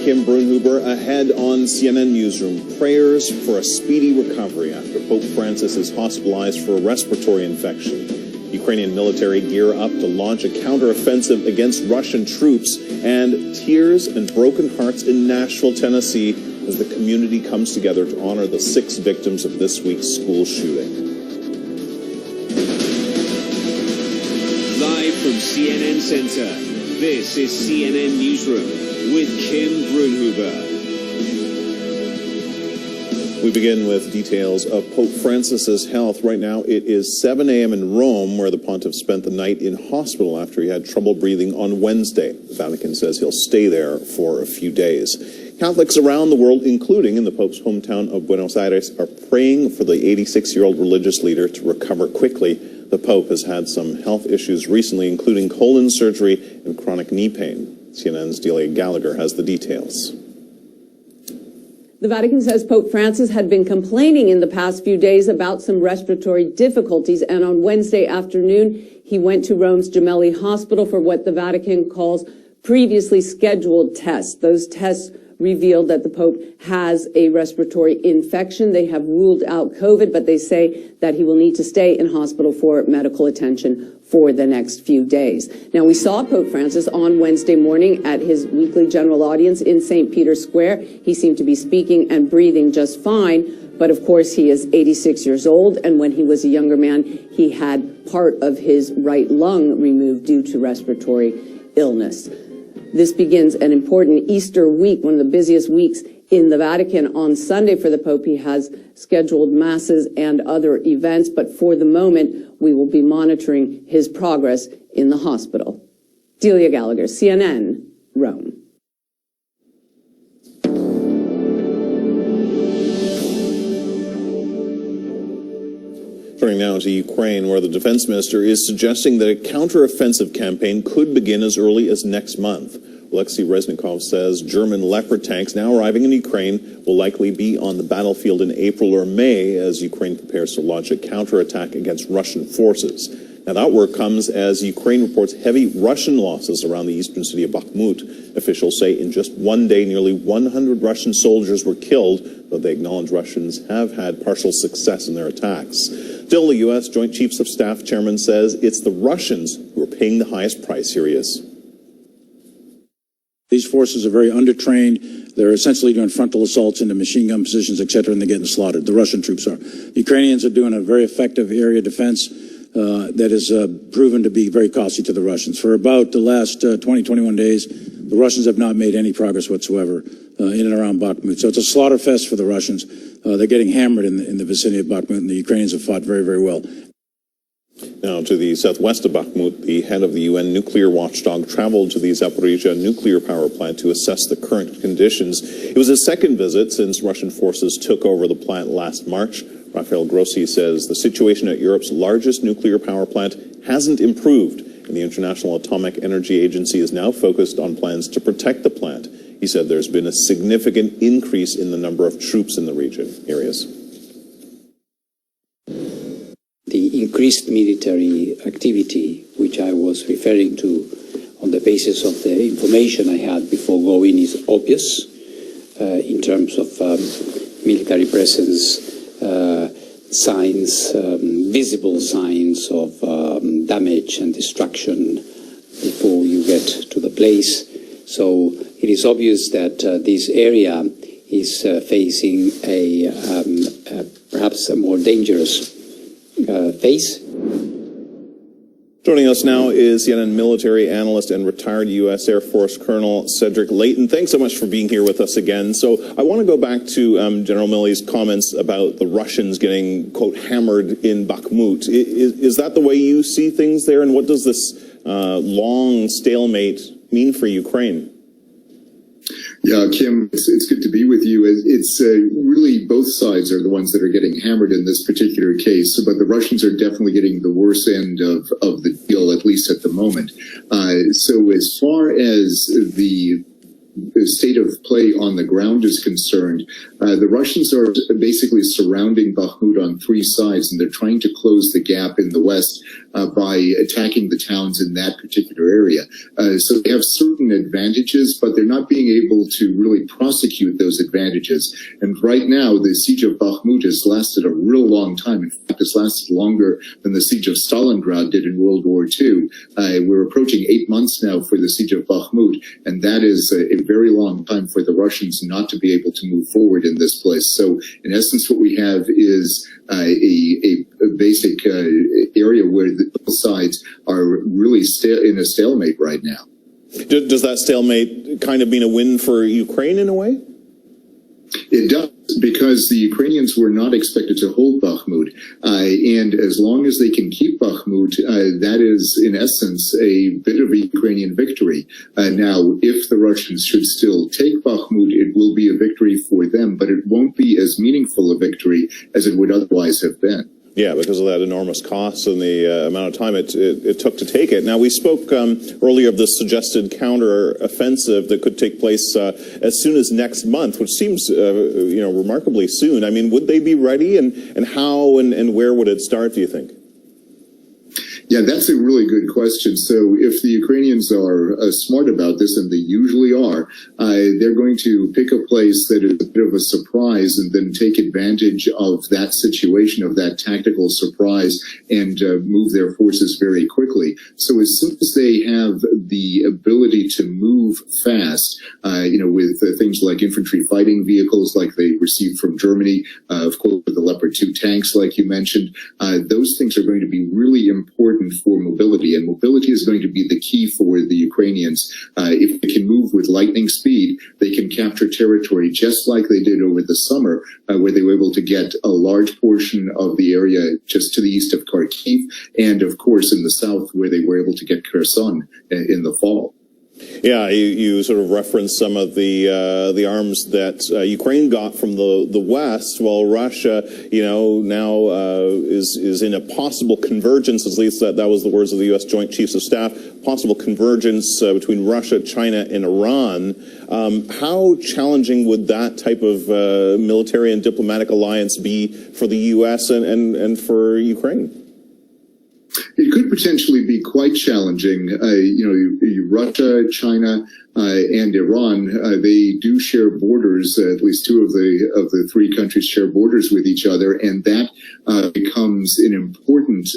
Kim Brunhuber. Ahead on CNN Newsroom, prayers for a speedy recovery after Pope Francis is hospitalized for a respiratory infection. Ukrainian military gear up to launch a counteroffensive against Russian troops, and tears and broken hearts in Nashville, Tennessee, as the community comes together to honor the 6 victims of this week's school shooting. Live from CNN Center, this is CNN Newsroom with Kim Brunhuber. We begin with details of Pope Francis's health. Right now, it is 7 a.m. in Rome, where the pontiff spent the night in hospital after he had trouble breathing on Wednesday. The Vatican says he'll stay there for a few days. Catholics around the world, including in the Pope's hometown of Buenos Aires, are praying for the 86-year-old religious leader to recover quickly. The Pope has had some health issues recently, including colon surgery and chronic knee pain. CNN's Delia Gallagher has the details. The Vatican says Pope Francis had been complaining in the past few days about some respiratory difficulties, and on Wednesday afternoon, he went to Rome's Gemelli Hospital for what the Vatican calls previously scheduled tests. Those tests revealed that the Pope has a respiratory infection. They have ruled out COVID, but they say that he will need to stay in hospital for medical attention for the next few days. Now, we saw Pope Francis on Wednesday morning at his weekly general audience in St. Peter's Square. He seemed to be speaking and breathing just fine, but of course he is 86 years old, and when he was a younger man, he had part of his right lung removed due to respiratory illness. This begins an important Easter week, one of the busiest weeks in the Vatican. On Sunday for the Pope, he has scheduled masses and other events, but for the moment, we will be monitoring his progress in the hospital. Delia Gallagher, CNN, Rome. Turning now to Ukraine, where the defense minister is suggesting that a counteroffensive campaign could begin as early as next month. Alexei Reznikov says German Leopard tanks now arriving in Ukraine will likely be on the battlefield in April or May as Ukraine prepares to launch a counterattack against Russian forces. Now, that word comes as Ukraine reports heavy Russian losses around the eastern city of Bakhmut. Officials say in just one day, nearly 100 Russian soldiers were killed, though they acknowledge Russians have had partial success in their attacks. Still, the U.S. Joint Chiefs of Staff chairman says it's the Russians who are paying the highest price. Here he is. These forces are very undertrained. They're essentially doing frontal assaults into machine gun positions, etc., and they're getting slaughtered. The Russian troops are. The Ukrainians are doing a very effective area defense that is proven to be very costly to the Russians. For about the last 20, 21 days, the Russians have not made any progress whatsoever in and around Bakhmut. So it's a slaughter fest for the Russians. They're getting hammered in the vicinity of Bakhmut, and the Ukrainians have fought very, very well. Now to the southwest of Bakhmut, the head of the UN nuclear watchdog traveled to the Zaporizhzhia nuclear power plant to assess the current conditions. It was his second visit since Russian forces took over the plant last March. Rafael Grossi says the situation at Europe's largest nuclear power plant hasn't improved, and the International Atomic Energy Agency is now focused on plans to protect the plant. He said there's been a significant increase in the number of troops in the region. Here he is. The increased military activity, which I was referring to on the basis of the information I had before going, is obvious in terms of military presence, signs, visible signs of damage and destruction before you get to the place. So it is obvious that this area is facing a perhaps a more dangerous phase. Joining us now is CNN military analyst and retired U.S. Air Force Colonel Cedric Leighton. Thanks so much for being here with us again. So I want to go back to General Milley's comments about the Russians getting, quote, hammered in Bakhmut. Is that the way you see things there? And what does this long stalemate mean for Ukraine? Yeah, Kim, it's good to be with you. It's really both sides are the ones that are getting hammered in this particular case, but the Russians are definitely getting the worst end of the deal, at least at the moment. So as far as the state of play on the ground is concerned, the Russians are basically surrounding Bakhmut on three sides, and they're trying to close the gap in the west by attacking the towns in that particular area. So they have certain advantages, but they're not being able to really prosecute those advantages. And right now, the siege of Bakhmut has lasted a real long time. In fact, it's lasted longer than the siege of Stalingrad did in World War II. We're approaching 8 months now for the siege of Bakhmut, and that is a very long time for the Russians not to be able to move forward in this place. So, in essence, what we have is a basic area where both sides are really in a stalemate right now. Does that stalemate kind of mean a win for Ukraine in a way? It does, because the Ukrainians were not expected to hold Bakhmut. And as long as they can keep Bakhmut, that is, in essence, a bit of a Ukrainian victory. Now, if the Russians should still take Bakhmut, it will be a victory for them, but it won't be as meaningful a victory as it would otherwise have been. Yeah, because of that enormous cost and the amount of time it took to take it. Now, we spoke earlier of the suggested counter-offensive that could take place as soon as next month, which seems, remarkably soon. I mean, would they be ready, and how and where would it start, do you think? Yeah, that's a really good question. So if the Ukrainians are smart about this, and they usually are, they're going to pick a place that is a bit of a surprise and then take advantage of that situation, of that tactical surprise, and move their forces very quickly. So as soon as they have the ability to move fast, with things like infantry fighting vehicles like they received from Germany, of course, with the Leopard 2 tanks, like you mentioned, those things are going to be really important for mobility, and mobility is going to be the key for the Ukrainians. If they can move with lightning speed, they can capture territory just like they did over the summer, where they were able to get a large portion of the area just to the east of Kharkiv, and of course in the south where they were able to get Kherson in the fall. Yeah, you sort of referenced some of the arms that Ukraine got from the West, while Russia, now is in a possible convergence. At least that was the words of the U.S. Joint Chiefs of Staff. Possible convergence between Russia, China, and Iran. How challenging would that type of military and diplomatic alliance be for the U.S. and for Ukraine? It could potentially be quite challenging. Russia, China, and Iran, they do share borders. At least two of the three countries share borders with each other, and that becomes an important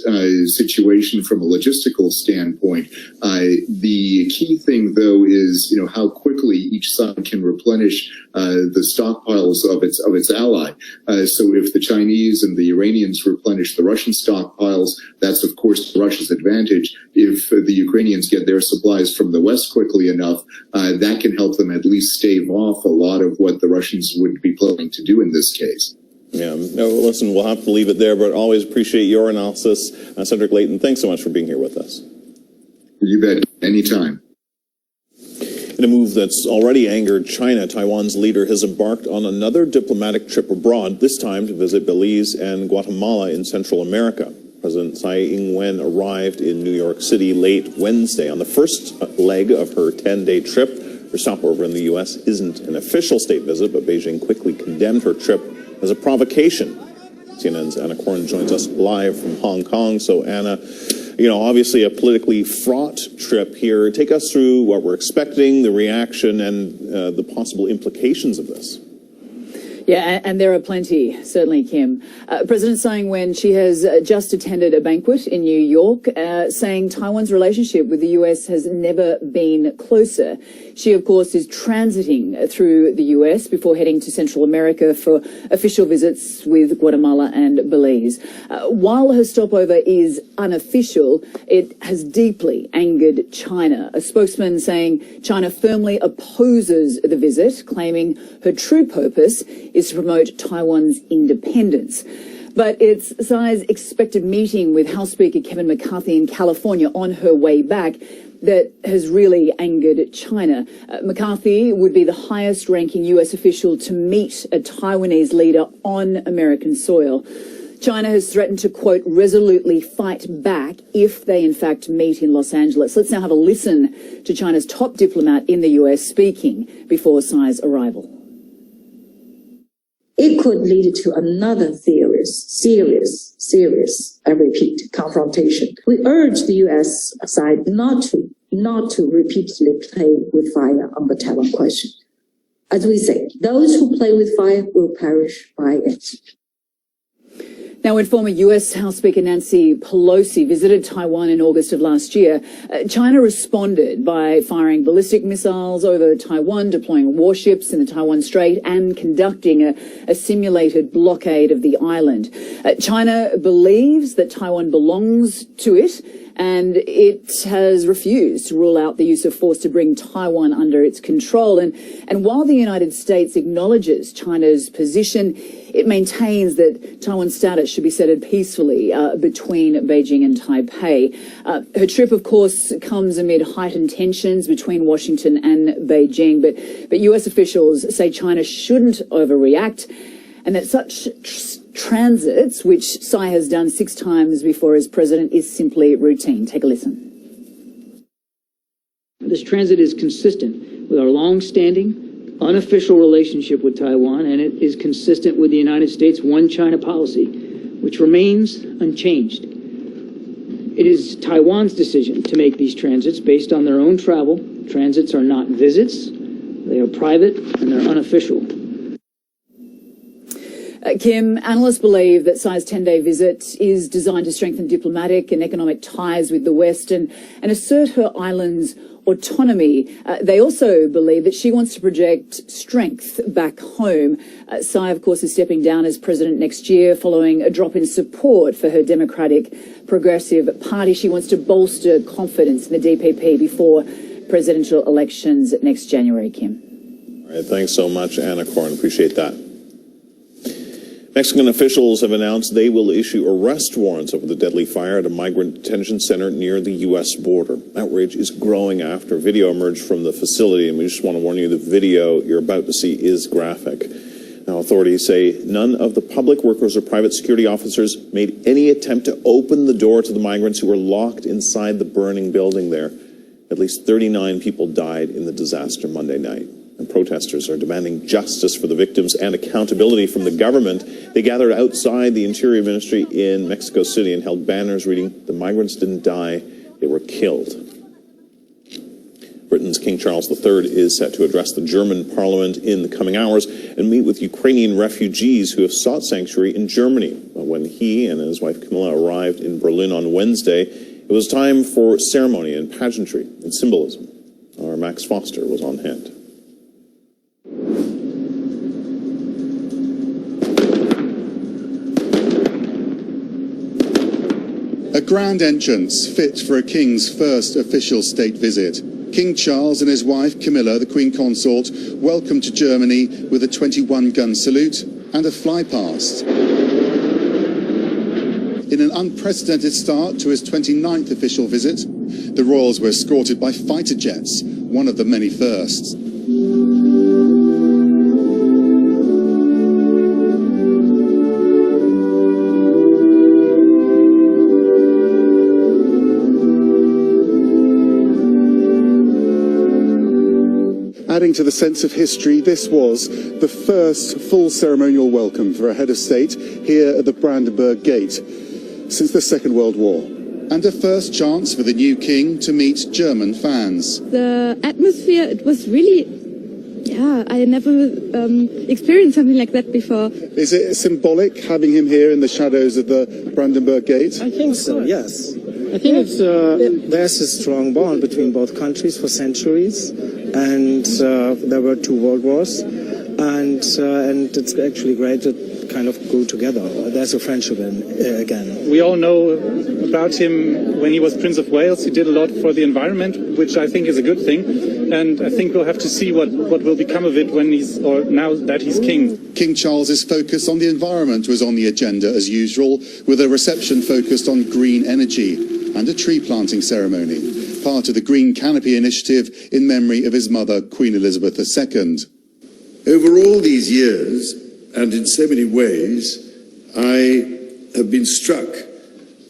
situation from a logistical standpoint. The key thing, though, is how quickly each side can replenish the stockpiles of its ally. So if the Chinese and the Iranians replenish the Russian stockpiles, that's of course Russia's advantage. If the Ukrainians get their supplies from the West quickly enough, that can help them at least stave off a lot of what the Russians would be planning to do in this case. Yeah, no, listen, we'll have to leave it there, but always appreciate your analysis. Cedric Layton, thanks so much for being here with us. You bet, anytime. In a move that's already angered China, Taiwan's leader has embarked on another diplomatic trip abroad, this time to visit Belize and Guatemala in Central America. President Tsai Ing-wen arrived in New York City late Wednesday on the first leg of her 10-day trip. Her stopover in the U.S. isn't an official state visit, but Beijing quickly condemned her trip as a provocation. CNN's Anna Korn joins us live from Hong Kong. So, Anna, obviously a politically fraught trip here. Take us through what we're expecting, the reaction, and the possible implications of this. Yeah, and there are plenty, certainly, Kim. President Tsai Ing-wen, she has just attended a banquet in New York, saying Taiwan's relationship with the U.S. has never been closer. She, of course, is transiting through the U.S. before heading to Central America for official visits with Guatemala and Belize. While her stopover is unofficial, it has deeply angered China. A spokesman saying China firmly opposes the visit, claiming her true purpose is to promote Taiwan's independence. But it's Tsai's expected meeting with House Speaker Kevin McCarthy in California on her way back that has really angered China. McCarthy would be the highest-ranking U.S. official to meet a Taiwanese leader on American soil. China has threatened to, quote, resolutely fight back if they in fact meet in Los Angeles. Let's now have a listen to China's top diplomat in the US speaking before Tsai's arrival. It could lead to another serious, I repeat, confrontation. We urge the U.S. side not to repeatedly play with fire on the Taiwan question. As we say, those who play with fire will perish by it. Now, when former US House Speaker Nancy Pelosi visited Taiwan in August of last year, China responded by firing ballistic missiles over Taiwan, deploying warships in the Taiwan Strait, and conducting a simulated blockade of the island. China believes that Taiwan belongs to it, and it has refused to rule out the use of force to bring Taiwan under its control. And while the United States acknowledges China's position, it maintains that Taiwan's status should be settled peacefully between Beijing and Taipei. Her trip, of course, comes amid heightened tensions between Washington and Beijing, but US officials say China shouldn't overreact, and that such transits, which Tsai has done 6 times before as president, is simply routine. Take a listen. This transit is consistent with our long-standing, unofficial relationship with Taiwan, and it is consistent with the United States One China policy, which remains unchanged. It is Taiwan's decision to make these transits based on their own travel. Transits are not visits. They are private and they're unofficial. Kim, analysts believe that Tsai's 10-day visit is designed to strengthen diplomatic and economic ties with the West and assert her island's autonomy. They also believe that she wants to project strength back home. Tsai, of course, is stepping down as president next year following a drop in support for her Democratic Progressive Party. She wants to bolster confidence in the DPP before presidential elections next January, Kim. All right, thanks so much, Anna Corn. Appreciate that. Mexican officials have announced they will issue arrest warrants over the deadly fire at a migrant detention center near the U.S. border. Outrage is growing after video emerged from the facility, and we just want to warn you the video you're about to see is graphic. Now, authorities say none of the public workers or private security officers made any attempt to open the door to the migrants who were locked inside the burning building there. At least 39 people died in the disaster Monday night. And protesters are demanding justice for the victims and accountability from the government. They gathered outside the Interior Ministry in Mexico City and held banners reading, "The migrants didn't die, they were killed." Britain's King Charles III is set to address the German parliament in the coming hours and meet with Ukrainian refugees who have sought sanctuary in Germany. When he and his wife Camilla arrived in Berlin on Wednesday, it was time for ceremony and pageantry and symbolism. Our Max Foster was on hand. A grand entrance fit for a king's first official state visit. King Charles and his wife Camilla, the Queen Consort, welcomed to Germany with a 21-gun salute and a fly-past. In an unprecedented start to his 29th official visit, the royals were escorted by fighter jets, one of the many firsts. Adding to the sense of history, this was the first full ceremonial welcome for a head of state here at the Brandenburg Gate since the Second World War. And a first chance for the new king to meet German fans. The atmosphere, it was really, I never experienced something like that before. Is it symbolic having him here in the shadows of the Brandenburg Gate? I think so, yes. I think it's, there's a strong bond between both countries for centuries, and there were 2 world wars, and it's actually great to kind of go together. There's a friendship again. We all know about him when he was Prince of Wales. He did a lot for the environment, which I think is a good thing, and I think we'll have to see what will become of it when now that he's king. King Charles's focus on the environment was on the agenda as usual, with a reception focused on green energy and a tree planting ceremony, part of the Green Canopy initiative in memory of his mother, Queen Elizabeth II. Over all these years, and in so many ways, I have been struck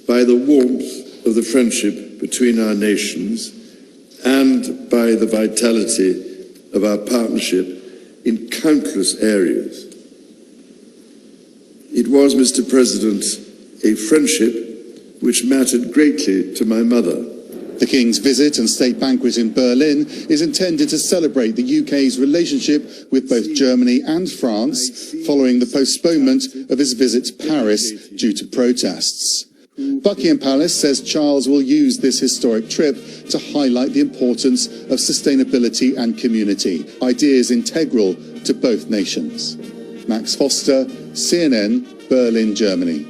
by the warmth of the friendship between our nations and by the vitality of our partnership in countless areas. It was, Mr. President, a friendship which mattered greatly to my mother. The King's visit and state banquet in Berlin is intended to celebrate the UK's relationship with both Germany and France following the postponement of his visit to Paris due to protests. Buckingham Palace says Charles will use this historic trip to highlight the importance of sustainability and community, ideas integral to both nations. Max Foster, CNN, Berlin, Germany.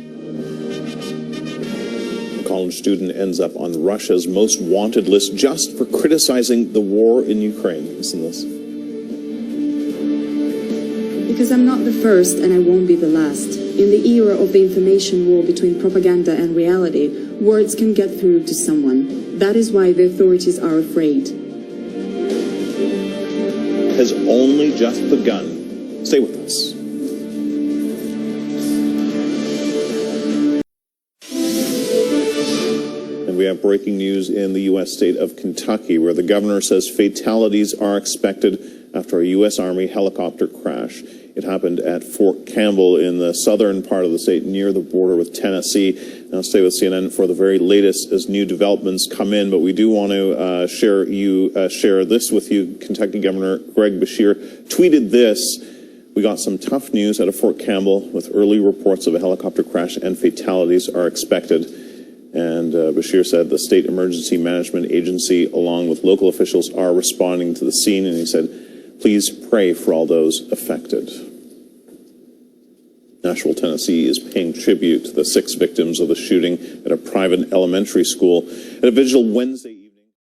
A college student ends up on Russia's most wanted list just for criticizing the war in Ukraine. Listen to this. Because I'm not the first and I won't be the last. In the era of the information war between propaganda and reality, words can get through to someone. That is why the authorities are afraid. Has only just begun. Stay with us. And we have breaking news in the U.S. state of Kentucky, where the governor says fatalities are expected after a U.S. Army helicopter crash. It happened at Fort Campbell in the southern part of the state near the border with Tennessee. Now stay with CNN for the very latest as new developments come in, but we do want to share this with you. Kentucky Governor Greg Beshear tweeted this. We got some tough news out of Fort Campbell with early reports of a helicopter crash and fatalities are expected. And Beshear said the State Emergency Management Agency, along with local officials, are responding to the scene. And he said, please pray for all those affected. Nashville, Tennessee is paying tribute to the 6 victims of the shooting at a private elementary school. At a vigil Wednesday